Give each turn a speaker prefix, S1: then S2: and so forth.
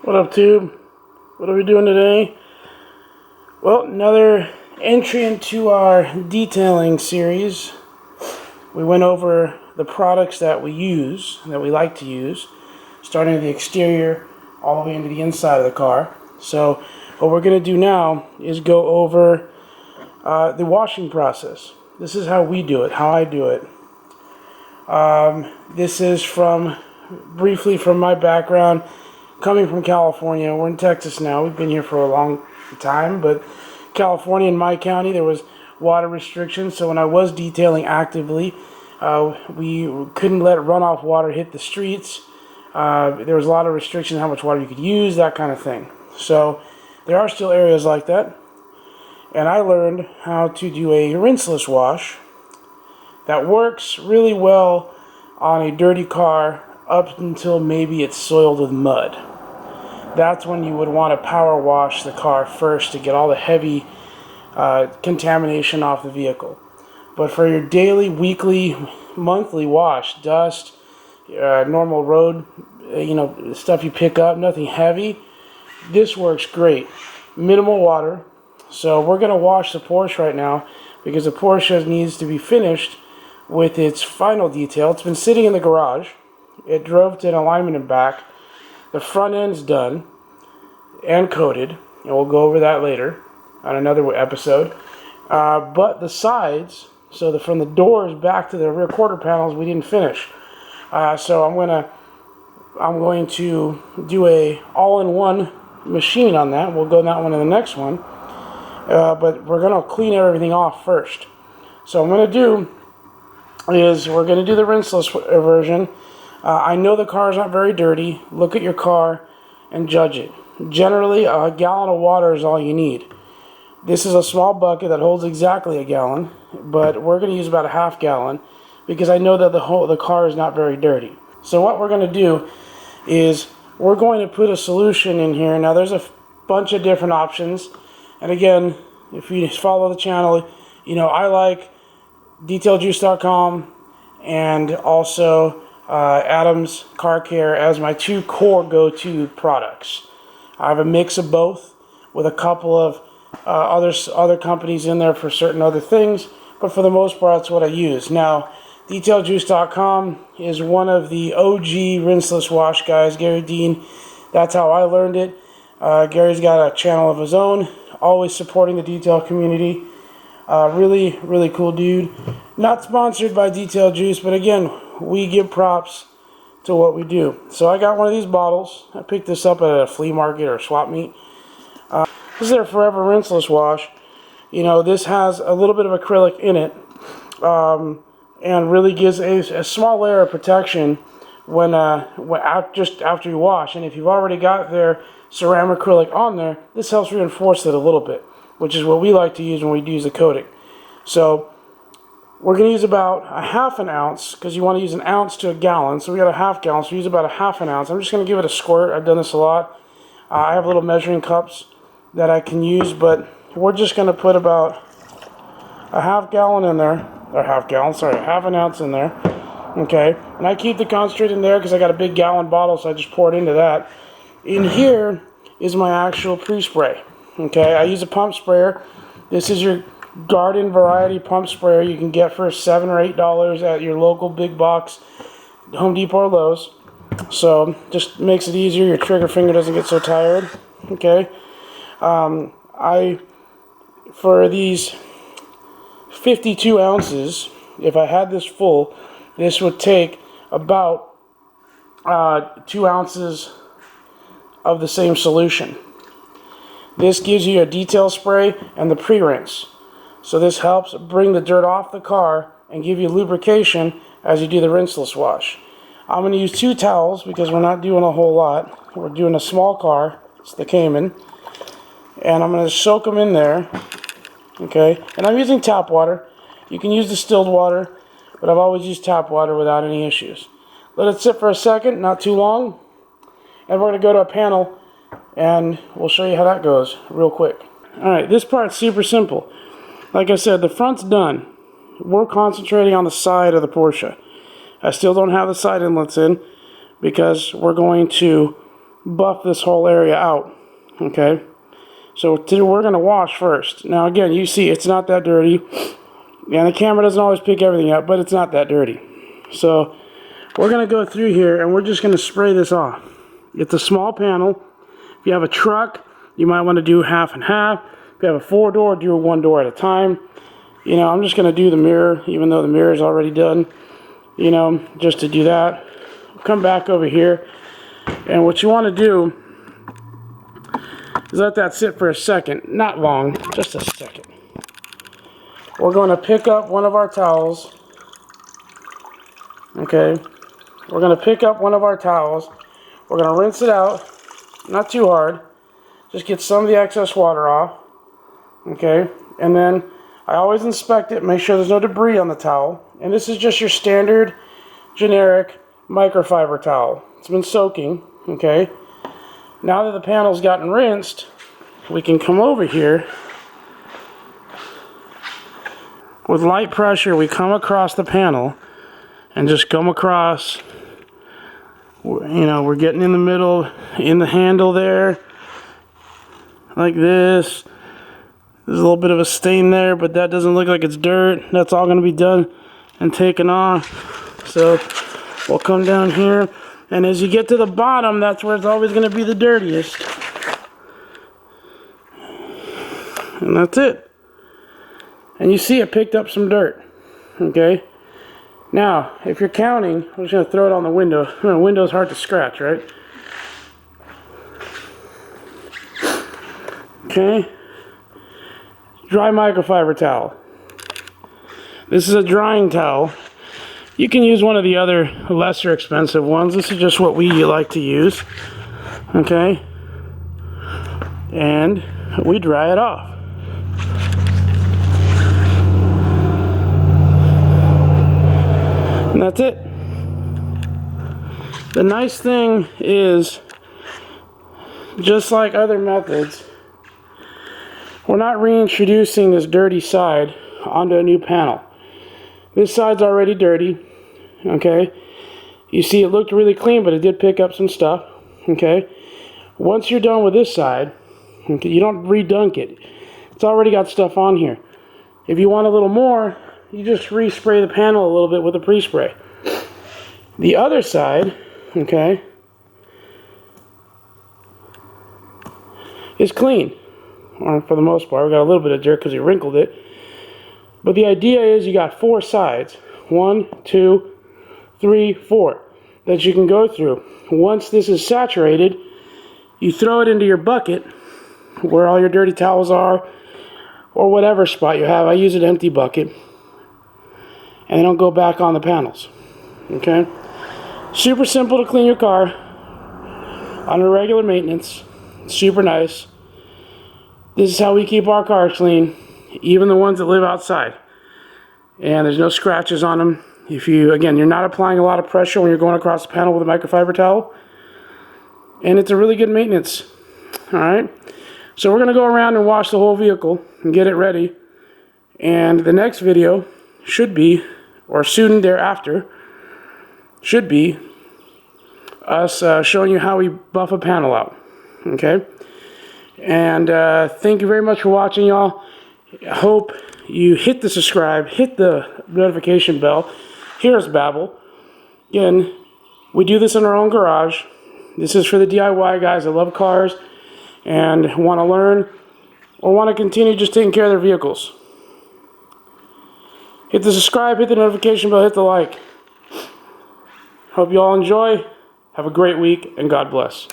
S1: What up, Tube? What are we doing today? Well, another entry into our detailing series. We went over the products that we use, that we like to use, starting at the exterior all the way into the inside of the car. So what we're going to do now is go over the washing process. This is how we do it, how I do it. This is briefly from my background, coming from California. We're in Texas now. We've been here for a long time, but California, in my county, there was water restrictions. So when I was detailing actively, we couldn't let runoff water hit the streets. There was a lot of restrictions on how much water you could use, that kind of thing. So there are still areas like that. And I learned how to do a rinseless wash that works really well on a dirty car up until maybe it's soiled with mud. That's when you would want to power wash the car first to get all the heavy contamination off the vehicle. But for your daily, weekly, monthly wash, dust, normal road, stuff you pick up, nothing heavy, this works great. Minimal water. So we're going to wash the Porsche right now because the Porsche needs to be finished with its final detail. It's been sitting in the garage. It drove to an alignment and back. The front end's done and coated, and we'll go over that later on another episode. But the sides, so from the doors back to the rear quarter panels, we didn't finish. So I'm going to do a all-in-one machine on that. We'll go that one in the next one. But we're going to clean everything off first. So what I'm going to do is we're going to do the rinseless version. I know the car is not very dirty. Look at your car and judge it. Generally, a gallon of water is all you need. This is a small bucket that holds exactly a gallon, but we're going to use about a half gallon because I know that the car is not very dirty. So what we're going to do is we're going to put a solution in here. Now there's a bunch of different options. And again, if you follow the channel, I like detailjuice.com and also Adam's Car Care as my two core go-to products. I have a mix of both with a couple of other companies in there for certain other things, but for the most part, that's what I use. Now, detailjuice.com is one of the OG rinseless wash guys, Gary Dean. That's how I learned it. Gary's got a channel of his own, always supporting the detail community. Really, really cool dude. Not sponsored by Detail Juice, but again, we give props to what we do. So I got one of these bottles. I picked this up at a flea market or swap meet. This is their Forever Rinseless Wash. This has a little bit of acrylic in it, and really gives a small layer of protection just after you wash. And if you've already got their ceramic acrylic on there, this helps reinforce it a little bit, which is what we like to use when we use the coating. So we're going to use about a half an ounce, because you want to use an ounce to a gallon. So we got a half gallon, so we use about a half an ounce. I'm just going to give it a squirt. I've done this a lot. I have little measuring cups that I can use, but we're just going to put about a half gallon in there, or half an ounce in there. Okay, and I keep the concentrate in there because I got a big gallon bottle, so I just pour it into that. In here is my actual pre-spray. Okay, I use a pump sprayer. This is your garden variety pump sprayer you can get for $7 or $8 at your local big box, Home Depot or Lowe's. So just makes it easier. Your trigger finger doesn't get so tired. Okay, for these 52 ounces, if I had this full, this would take about 2 ounces of the same solution. This gives you a detail spray and the pre-rinse. So this helps bring the dirt off the car and give you lubrication as you do the rinseless wash. I'm going to use 2 towels because we're not doing a whole lot. We're doing a small car. It's the Cayman. And I'm going to soak them in there. Okay, and I'm using tap water. You can use distilled water, but I've always used tap water without any issues. Let it sit for a second, not too long. And we're going to go to a panel and we'll show you how that goes real quick. Alright, this part's super simple. Like I said, the front's done. We're concentrating on the side of the Porsche. I still don't have the side inlets in because we're going to buff this whole area out. Okay, so we're going to wash first. Now again, you see it's not that dirty, and the camera doesn't always pick everything up, but it's not that dirty. So we're going to go through here and we're just going to spray this off. It's a small panel. If you have a truck, you might want to do half and half. If you have a 4-door, do a 1 door at a time. You know, I'm just going to do the mirror, even though the mirror is already done, you know, just to do that. Come back over here, and what you want to do is let that sit for a second. Not long, just a second. We're going to pick up one of our towels. Okay, we're going to pick up one of our towels. We're going to rinse it out, not too hard. Just get some of the excess water off. Okay, and then I always inspect it, make sure there's no debris on the towel. And this is just your standard, generic microfiber towel. It's been soaking, okay? Now that the panel's gotten rinsed, we can come over here. With light pressure, we come across the panel and just come across. You know, we're getting in the middle, in the handle there, like this. There's a little bit of a stain there, but that doesn't look like it's dirt. That's all going to be done and taken off. So we'll come down here, and as you get to the bottom, that's where it's always going to be the dirtiest. And that's it. And you see it picked up some dirt. Okay? Now, if you're counting, I'm just going to throw it on the window. The window's hard to scratch, right? Okay? Dry microfiber towel. This is a drying towel. You can use one of the other lesser expensive ones. This is just what we like to use. Okay? And we dry it off. And that's it. The nice thing is, just like other methods, we're not reintroducing this dirty side onto a new panel. This side's already dirty, okay? You see it looked really clean, but it did pick up some stuff, okay? Once you're done with this side, okay, you don't redunk it. It's already got stuff on here. If you want a little more, you just respray the panel a little bit with a pre-spray. The other side, okay, is clean. Or for the most part, we got a little bit of dirt because we wrinkled it. But the idea is you got 4 sides. 1, 2, 3, 4 that you can go through. Once this is saturated, you throw it into your bucket where all your dirty towels are, or whatever spot you have. I use an empty bucket, and they don't go back on the panels. Okay? Super simple to clean your car under regular maintenance. Super nice. This is how we keep our cars clean, even the ones that live outside. And there's no scratches on them. If you, again, you're not applying a lot of pressure when you're going across the panel with a microfiber towel. And it's a really good maintenance. Alright? So we're going to go around and wash the whole vehicle and get it ready. And the next video should be, or soon thereafter, should be us showing you how we buff a panel out. Okay? And thank you very much for watching, y'all. I hope you hit the subscribe, hit the notification bell. Here's Babble. Again, we do this in our own garage. This is for the DIY guys that love cars and want to learn or want to continue just taking care of their vehicles. Hit the subscribe, hit the notification bell, hit the like. Hope you all enjoy. Have a great week, and God bless.